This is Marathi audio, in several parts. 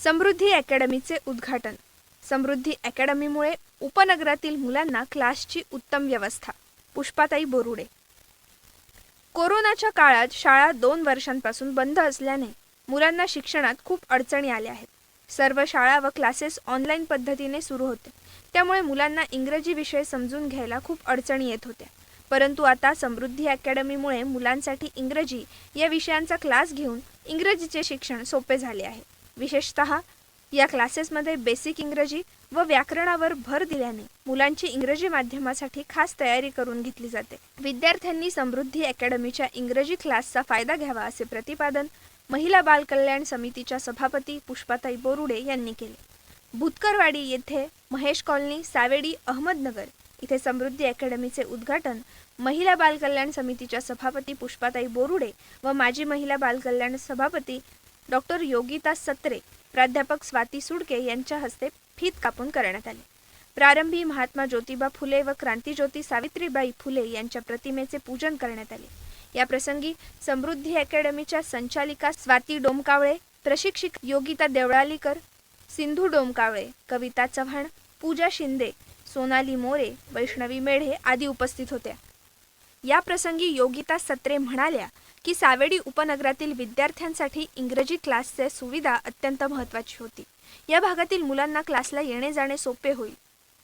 समृद्धी अकॅडमीचे उद्घाटन. समृद्धी अकॅडमीमुळे उपनगरातील मुलांना क्लासची उत्तम व्यवस्था. पुष्पाताई बोरुडे. कोरोनाच्या काळात शाळा 2 वर्षांपासून बंद असल्याने मुलांना शिक्षणात खूप अडचणी आल्या आहेत. सर्व शाळा व क्लासेस ऑनलाईन पद्धतीने सुरू होते, त्यामुळे मुलांना इंग्रजी विषय समजून घ्यायला खूप अडचणी येत होत्या. परंतु आता समृद्धी अकॅडमीमुळे मुलांसाठी इंग्रजी या विषयांचा क्लास घेऊन इंग्रजीचे शिक्षण सोपे झाले आहे. विशेषतः या क्लासेसमध्ये बेसिक इंग्रजी व व्याकरणावर भर दिल्याने मुलांची इंग्रजी माध्यमासाठी खास तयारी करून घेतली जाते. विद्यार्थ्यांनी समृद्धी अकॅडमीच्या इंग्रजी क्लासचा फायदा घ्यावा असे प्रतिपादन महिला बाल कल्याण समितीच्या सभापती पुष्पाताई बोरुडे यांनी केले. भूतकरवाडी येथे महेश कॉलनी, सावेडी, अहमदनगर इथे समृद्धी अकॅडमीचे उद्घाटन महिला बाल कल्याण समितीच्या सभापती पुष्पाताई बोरुडे व माजी महिला बाल कल्याण सभापती डॉक्टर योगिता सत्रे, प्राध्यापक स्वाती सुडके यांच्या हस्ते फीत कापून करण्यात आले. प्रारंभी महात्मा ज्योतिबा फुले व क्रांतिज्योती सावित्रीबाई फुले यांच्या प्रतिमेचे पूजन करण्यात आले. या प्रसंगी समृद्धी अकॅडमीच्या संचालिका स्वाती डोमकावळे, प्रशिक्षक योगिता देवळालीकर, सिंधू डोमकावळे, कविता चव्हाण, पूजा शिंदे, सोनाली मोरे, वैष्णवी मेढे आदी उपस्थित होत्या. या प्रसंगी योगिता सत्रे म्हणाल्या की सावेडी उपनगरातील विद्यार्थ्यांसाठी इंग्रजी क्लासचे सुविधा अत्यंत महत्त्वाची होती. या भागातील मुलांना क्लासला येणे जाणे सोपे होईल.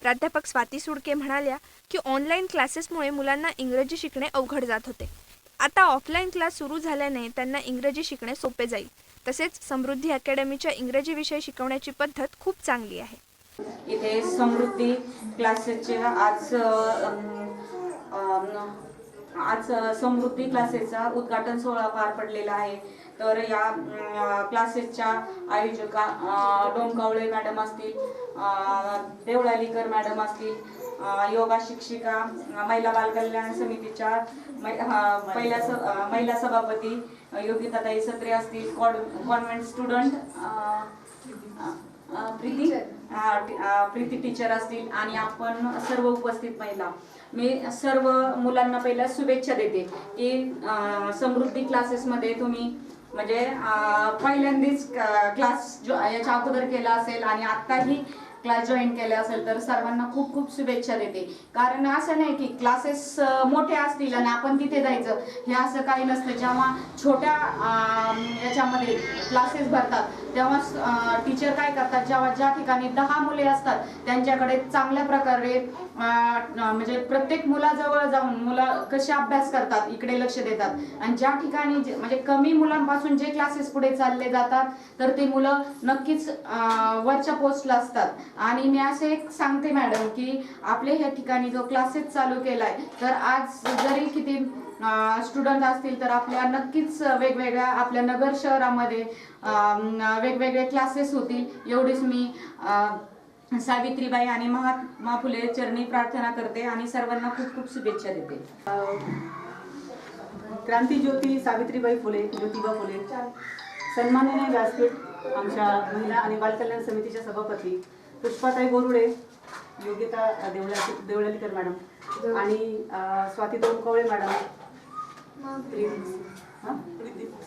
प्राध्यापक स्वाती सुडके म्हणाल्या की ऑनलाईन क्लासेसमुळे मुलांना इंग्रजी शिकणे अवघड जात होते. आता ऑफलाईन क्लास सुरू झाल्याने त्यांना इंग्रजी शिकणे सोपे जाईल. तसेच समृद्धी अकॅडमीच्या इंग्रजी विषय शिकवण्याची पद्धत खूप चांगली आहे. इथे समृद्धी क्लासेसचे आज समृद्धी क्लासेसचा उद्घाटन सोहळा पार पडलेला आहे. तर या क्लासेसच्या आयोजका डोमकावळे मॅडम असतील, देवळालीकर मॅडम असतील, योगा शिक्षिका, महिला बाल कल्याण समितीच्या महिला सभापती योगिताताई सत्रे असतील, कॉन्व्हेंट स्टुडंट प्रीती टीचर असतील आणि आपण सर्व उपस्थित महिला, मी सर्व मुलांना पहिल्या शुभेच्छा देते की समृद्धी क्लासेसमध्ये तुम्ही म्हणजे पहिल्यांदाच क्लास याच्या अगोदर केला असेल आणि आत्ताही क्लास जॉईन केले असेल तर सर्वांना खूप खूप शुभेच्छा देते. कारण असं नाही की क्लासेस मोठे असतील आणि आपण तिथे जायचं, हे असं काही नसतं. जेव्हा छोट्या याच्यामध्ये क्लासेस भरतात तेव्हा टीचर काय करतात, जेव्हा ज्या ठिकाणी 10 मुले असतात त्यांच्याकडे चांगल्या प्रकारे म्हणजे प्रत्येक मुलाजवळ जाऊन मुलं कसे अभ्यास करतात इकडे लक्ष देतात. आणि ज्या ठिकाणी म्हणजे कमी मुलांपासून जे क्लासेस पुढे चालले जातात तर ते मुलं नक्कीच वरच्या पोस्टला असतात. आणि मी असे एक सांगते मॅडम की आपल्या ह्या ठिकाणी जो क्लासेस चालू केलाय तर आज जरी किती स्टुडंट असतील तर आपल्या नक्कीच वेगवेगळ्या आपल्या नगर शहरामध्ये वेगवेगळे क्लासेस होतील एवढीच मी सावित्रीबाई आणि महात्मा फुले चरणी प्रार्थना करते आणि सर्वांना खूप खूप शुभेच्छा देते. क्रांतिज्योती सावित्रीबाई फुले, ज्योतिबा फुले सन्माननीय व्यासपीठ आमच्या महिला आणि बालकल्याण समितीच्या सभापती पुष्पाताई बोरुडे, योगिता देवळालीकर मॅडम आणि स्वाती डोमकावळे मॅडम,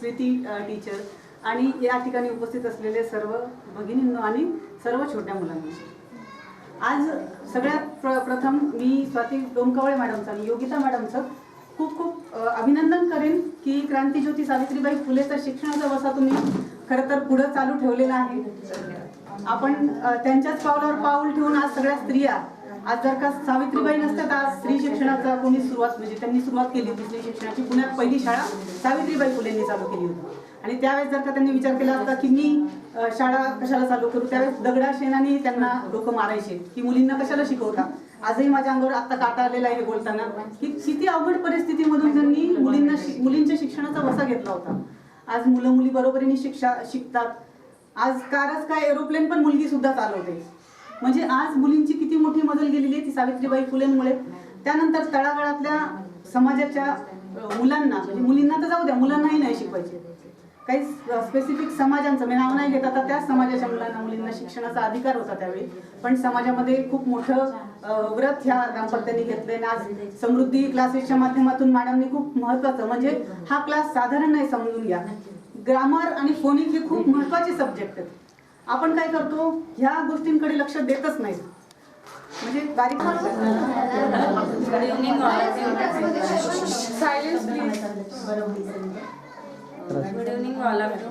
प्रीती टीचर आणि या ठिकाणी उपस्थित असलेले सर्व भगिनींनो आणि सर्व छोट्या मुलांना, आज सगळ्यात प्रथम मी स्वाती डोमकावळे मॅडमचं आणि योगिता मॅडमचं खूप खूप अभिनंदन करेन की क्रांतिज्योती सावित्रीबाई फुलेचा शिक्षणाचा वसा तुम्ही खरं तर पुढे चालू ठेवलेला आहे. आपण त्यांच्याच पावलावर पाऊल ठेवून आज सगळ्या स्त्रिया, आज जर का सावित्रीबाई नसतात आज स्त्री शिक्षणाचा कोणी सुरुवात म्हणजे त्यांनी सुरुवात केली होती स्त्री शिक्षणाची. पुण्यात पहिली शाळा सावित्रीबाई फुलेंनी चालू केली होती आणि त्यावेळेस जर का त्यांनी विचार केला असता की मी शाळा कशाला चालू करू, त्यावेळेस दगडा शेणाने त्यांना डोकं मारायचे की मुलींना कशाला शिकवता. आजही माझ्या अंगावर आता काटा आलेला आहे बोलताना की किती अवघड परिस्थितीमधून त्यांनी मुलींच्या शिक्षणाचा वसा घेतला होता. आज मुलं मुली बरोबरीने शिकतात. आज कारच काय एरोप्लेन पण मुलगी सुद्धा चालवते. म्हणजे आज मुलींची किती मोठी मजल गेलेली आहे ती सावित्रीबाई फुलेंमुळे. त्यानंतर तळागाळातल्या समाजाच्या मुलांना म्हणजे मुलींना तर जाऊ द्या, मुलांनाही नाही शिकवायचे. काही स्पेसिफिक समाजांचं मी नाव नाही घेत आता, त्या समाजाच्या मुलींना शिक्षणाचा अधिकार होता त्यावेळी. पण समाजामध्ये खूप मोठं व्रत ह्या दाम्पत्यांनी घेतलंय. आज समृद्धी क्लासेसच्या माध्यमातून मॅडमनी खूप महत्वाचं म्हणजे हा क्लास साधारण नाही समजून घ्या, ग्रामर आणि फोनिक हे खूप महत्वाचे सब्जेक्ट आहेत. आपण काय करतो, ह्या गोष्टींकडे लक्ष देतच नाही. म्हणजे बारीक good evening silence please. Good evening all of you.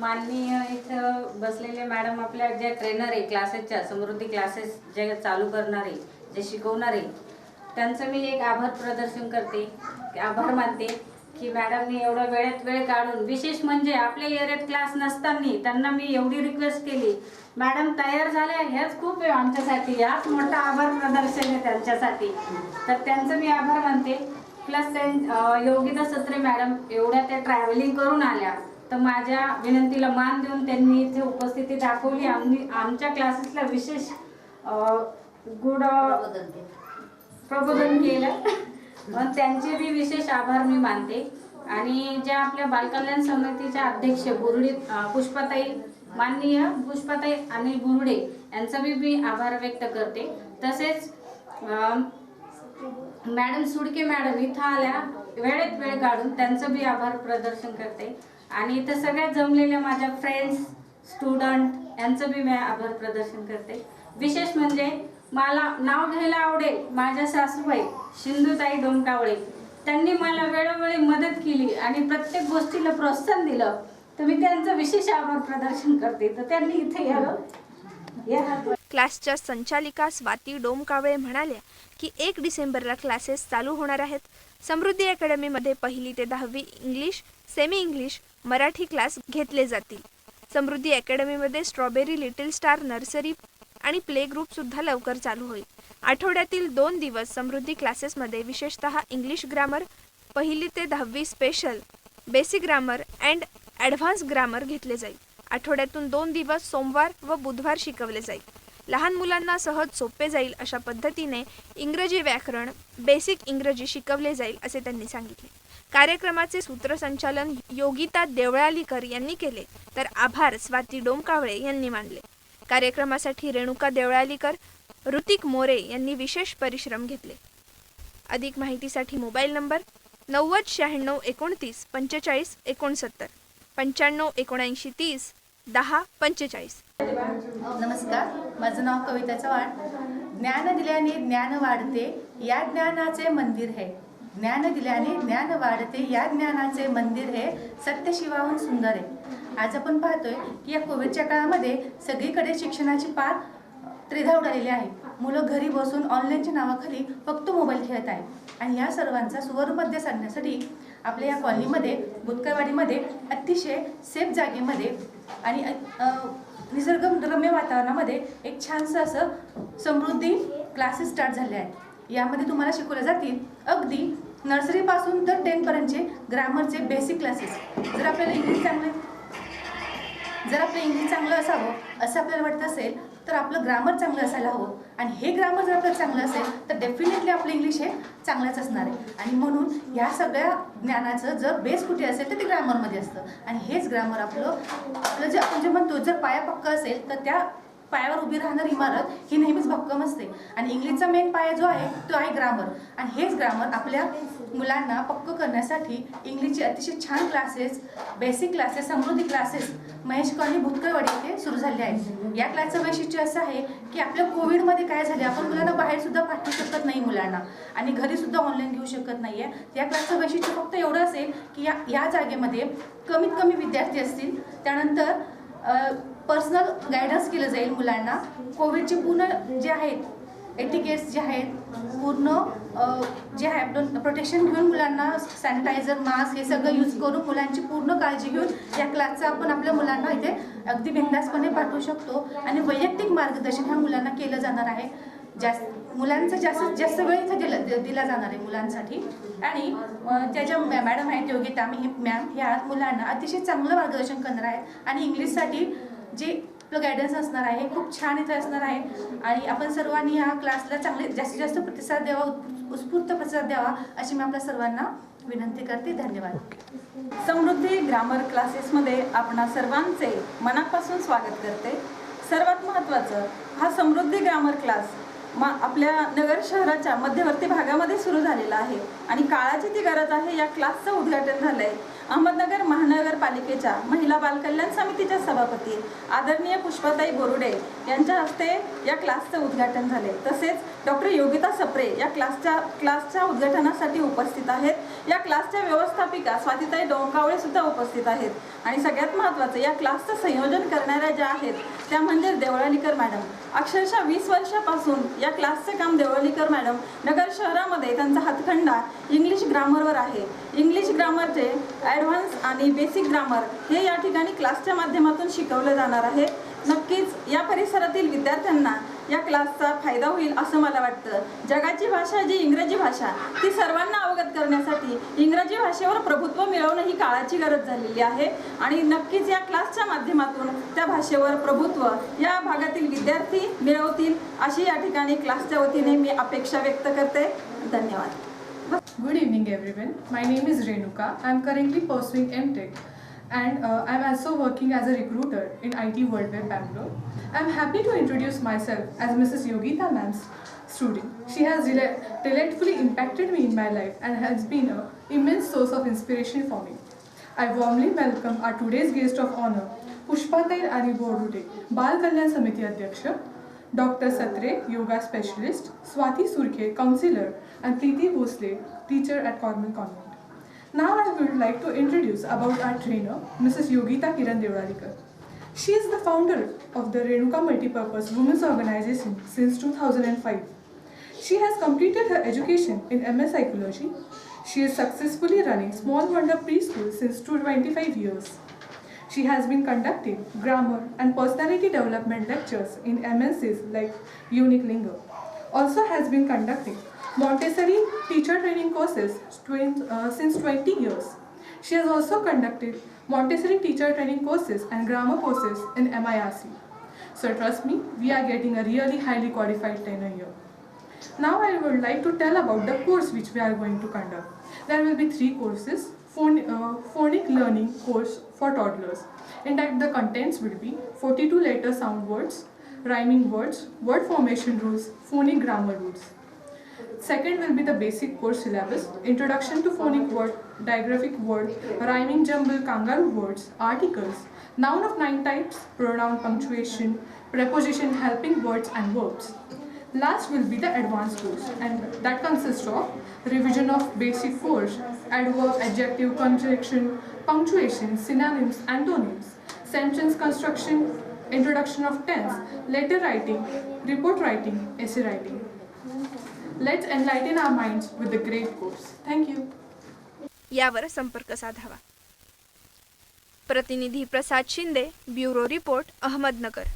माननीय इथं बसलेले मॅडम, आपल्या ज्या ट्रेनर आहे क्लासेसच्या, समृद्धी क्लासेस जे चालू करणारे, जे शिकवणारे, त्यांचं मी एक आभार प्रदर्शन करते, आभार मानते की मॅडमनी एवढं वेळेत वेळ काढून, विशेष म्हणजे आपल्या एरियात क्लास नसताना त्यांना मी एवढी रिक्वेस्ट केली, मॅडम तयार झाल्या, हेच खूप आहे आमच्यासाठी, याच मोठा आभार प्रदर्शन आहे त्यांच्यासाठी. तर त्यांचं मी आभार मानते. प्लस योगिता सत्रे मॅडम एवढ्या त्या ट्रॅव्हलिंग करून आल्या, तर माझ्या विनंतीला मान देऊन त्यांनी इथे उपस्थिती दाखवली. आमच्या क्लासेसला विशेष गुड प्रबोधन केलं. मग त्यांचे बी विशेष आभार मी मानते. आणि ज्या आपल्या बालकल्याण समितीच्या अध्यक्ष बुरुडे पुष्पाताई, माननीय पुष्पाताई आणि बुरुडे यांचा बी मी आभार व्यक्त करते. तसेच मॅडम सुडके मॅडम इथं आल्या वेळेत वेळ काढून, त्यांचं बी आभार प्रदर्शन करते. आणि इथं सगळ्या जमलेल्या माझ्या फ्रेंड्स, स्टुडंट यांचं बी मी आभार प्रदर्शन करते. विशेष म्हणजे मला नाव घ्यायला आवडेल माझ्या सासूबाई सिंधुताई डोमकावळे, त्यांनी मला वेळोवेळी मदत केली आणि प्रत्येक गोष्टीला प्रोत्साहन दिलं, तर मी त्यांचं विशेष आभार प्रदर्शन करते. तर त्यांनी इथे यावं. क्लासच्या संचालिका स्वाती डोमकावळे म्हणाल्या की 1 डिसेंबरला क्लासेस चालू होणार आहेत. समृद्धी अकॅडमीमध्ये 1ली ते 10वी English, semi English, Marathi class घेतले जातील. समृद्धी अकॅडमीमध्ये स्ट्रॉबेरी लिटिल स्टार नर्सरी आणि प्ले ग्रुप सुद्धा लवकर चालू होईल. आठवड्यातील 2 दिवस समृद्धी क्लासेसमध्ये विशेषतः इंग्लिश ग्रामर, 1ली ते 10वी special, basic grammar and advance grammar घेतले जाईल. आठवड्यातून 2 दिवस सोमवार व बुधवार शिकवले जाईल. लहान मुलांना सहज सोपे जाईल अशा पद्धतीने इंग्रजी व्याकरण, बेसिक इंग्रजी शिकवले जाईल असे त्यांनी सांगितले. कार्यक्रमाचे सूत्रसंचालन योगिता देवळालीकर यांनी केले, तर आभार स्वाती डोमकावळे यांनी मानले. कार्यक्रमासाठी रेणुका देवळालीकर, ऋतिक मोरे यांनी विशेष परिश्रम घेतले. अधिक माहितीसाठी मोबाईल नंबर 90 96 29 45 69 95 79 30 10 45. नमस्कार, माझं नाव कविता चव्हाण. ज्ञान दिल्याने ज्ञान वाढते, या ज्ञानाचे मंदिर है. ज्ञान दिल्याने ज्ञान वाढते, या ज्ञानाचे मंदिर है, सत्य शिवाहून सुंदर आहे. आज आपण पाहतोय की या कोविडच्या काळामध्ये सगळीकडे शिक्षणाची पार त्रिधा उडालेली आहे. मुलं घरी बसून ऑनलाईनच्या नावाखाली फक्त मोबाईल खेळत आहे. आणि या सर्वांचा सुवर्णमध्य साधण्यासाठी आपल्या या कॉलनीमध्ये, बुतकरवाडीमध्ये अतिशय सेफ जागेमध्ये आणि निसर्गरम्य वातावरणामध्ये एक छानसं असं समृद्धी क्लासेस स्टार्ट झाले आहेत. यामध्ये तुम्हाला शिकवले जातील अगदी नर्सरीपासून तर 10th पर्यंतचे ग्रामरचे बेसिक क्लासेस. जर आपलं इंग्लिश चांगलं असावं असं आपल्याला वाटत असेल तर आपलं ग्रामर चांगलं असायला हवं. आणि हे ग्रामर जर आपलं चांगलं असेल तर डेफिनेटली आपलं इंग्लिश हे चांगलंच असणार आहे. आणि म्हणून ह्या सगळ्या ज्ञानाचं जर बेस कुठे असेल तर ते ग्रामरमध्ये असतं. आणि हेच ग्रामर आपलं जे आपण जे म्हणतो, जर पाया पक्का असेल तर त्या पायावर उभी राहणारी इमारत ही नेहमीच भक्कम असते. आणि इंग्लिशचा मेन पाया जो आहे तो आहे ग्रामर. आणि हेच ग्रामर आपल्या मुलांना पक्क करण्यासाठी इंग्लिशचे अतिशय छान क्लासेस, बेसिक क्लासेस, समृद्धी क्लासेस महेश कॉलनी बुतकरवाडी येथे सुरू झाले आहेत. या क्लासचं वैशिष्ट्य असं आहे की आपल्या कोविडमध्ये काय झाले, आपण मुलांना बाहेरसुद्धा पाठवू शकत नाही मुलांना, आणि घरीसुद्धा ऑनलाईन घेऊ शकत नाही आहे. या क्लासचं वैशिष्ट्य फक्त एवढं असेल की या जागेमध्ये कमीत कमी विद्यार्थी असतील. त्यानंतर पर्सनल गायडन्स केलं जाईल मुलांना. कोविडचे पूर्ण जे आहेत एटिकेट्स जे आहेत, पूर्ण जे आहे आपलं प्रोटेक्शन घेऊन मुलांना सॅनिटायझर, मास्क हे सगळं यूज करून मुलांची पूर्ण काळजी घेऊन या क्लासचं आपण आपल्या मुलांना इथे अगदी बिनधास्तपणे पाठवू शकतो. आणि वैयक्तिक मार्गदर्शन ह्या मुलांना केलं जाणार आहे. मुलांचा जास्तीत जास्त वेळ इथे दिला जाणार आहे मुलांसाठी. आणि त्याच्या मॅडम आहेत योगिता मॅम, ह्या मुलांना अतिशय चांगलं मार्गदर्शन करणार आहेत. आणि इंग्लिशसाठी जे आपलं गायडन्स असणार आहे खूप छान इथे असणार आहे. आणि आपण सर्वांनी या क्लासला जास्तीत जास्त प्रतिसाद द्यावा, उत्स्फूर्त प्रतिसाद द्यावा अशी मी आपल्या सर्वांना विनंती करते. धन्यवाद. समृद्धी ग्रामर क्लासेसमध्ये आपणा सर्वांचे मनापासून स्वागत करते. सर्वात महत्त्वाचं, हा समृद्धी ग्रामर क्लास आपल्या नगर शहराच्या मध्यवर्ती भागामध्ये सुरू झालेला आहे आणि काळाची ती गरज आहे. या क्लासचं उद्घाटन झालं आहे अहमदनगर महानगरपालिकेच्या महिला बालकल्याण समितीच्या सभापती आदरणीय पुष्पाताई बोरुडे यांच्या हस्ते या क्लासचं उद्घाटन झाले. तसेच डॉक्टर योगिता सप्रे या क्लासच्या उद्घाटनासाठी उपस्थित आहेत. या क्लासच्या व्यवस्थापिका स्वातीताई डोंकावळे सुद्धा उपस्थित आहेत. आणि सगळ्यात महत्त्वाचं, या क्लासचं संयोजन करणाऱ्या ज्या आहेत त्या म्हणजे देवळालीकर मॅडम. अक्षरशः 20 वर्षापासून या क्लासचे काम देवळालीकर मॅडम नगर शहरामध्ये त्यांचा हातखंडा इंग्लिश ग्रामरवर आहे. इंग्लिश ग्रामरचे ॲडव्हान्स आणि बेसिक ग्रामर हे या ठिकाणी क्लासच्या माध्यमातून शिकवलं जाणार आहे. नक्कीच या परिसरातील विद्यार्थ्यांना या क्लासचा फायदा होईल असं मला वाटतं. जगाची भाषा जी इंग्रजी भाषा ती सर्वांना अवगत करण्यासाठी इंग्रजी भाषेवर प्रभुत्व मिळवणं ही काळाची गरज झालेली आहे. आणि नक्कीच या क्लासच्या माध्यमातून त्या भाषेवर प्रभुत्व या भागातील विद्यार्थी मिळवतील अशी या ठिकाणी क्लासच्या वतीने मी अपेक्षा व्यक्त करते. धन्यवाद. Good evening everyone. My name is Renuka. I am currently pursuing MTech and I am also working as a recruiter in IT Worldwide Bangalore. I am happy to introduce myself as Mrs. Yogita ma'am's student. She has delightfully impacted me in my life and has been an immense source of inspiration for me. I warmly welcome our today's guest of honor, Pushpatai Ani Borude, Bal Kalyan Samiti Adhyaksha, Dr. Satre, Yoga Specialist, Swati Surke, Counselor, and Preeti Bhosle, Teacher at Carmel Convent. Now I would like to introduce about our trainer, Mrs. Yogita Kiran Devralikar. She is the founder of the Renuka Multipurpose Women's Organization since 2005. She has completed her education in MS Psychology. She is successfully running Small Wonder Preschool since 25 years. She has been conducting grammar and personality development lectures in MNCs like Unique Lingo. Also has been conducting Montessori teacher training courses since 20 years. She has also conducted Montessori teacher training courses and grammar courses in MIRC. So trust me, we are getting a really highly qualified trainer here. Now I would like to tell about the course which we are going to conduct. There will be 3 courses. Phonic learning course for toddlers. In that the contents will be 42 letter sound words, rhyming words, word formation rules, phonic grammar rules. Second will be the basic course syllabus, introduction to phonic word, digraphic word, rhyming jumble, kangaroo words, articles, noun of 9 types, pronoun punctuation, preposition helping words and verbs. Last will be the advanced course, and that consists of revision of basic course, adverb, adjective, conjunction, punctuation, synonyms, antonyms, sentence construction, introduction of tense, letter writing, report writing, essay writing. Let's enlighten our minds with the great course. Thank you. यावर संपर्क साधावा. प्रतिनिधी प्रसाद शिंदे, ब्युरो रिपोर्ट, अहमदनगर.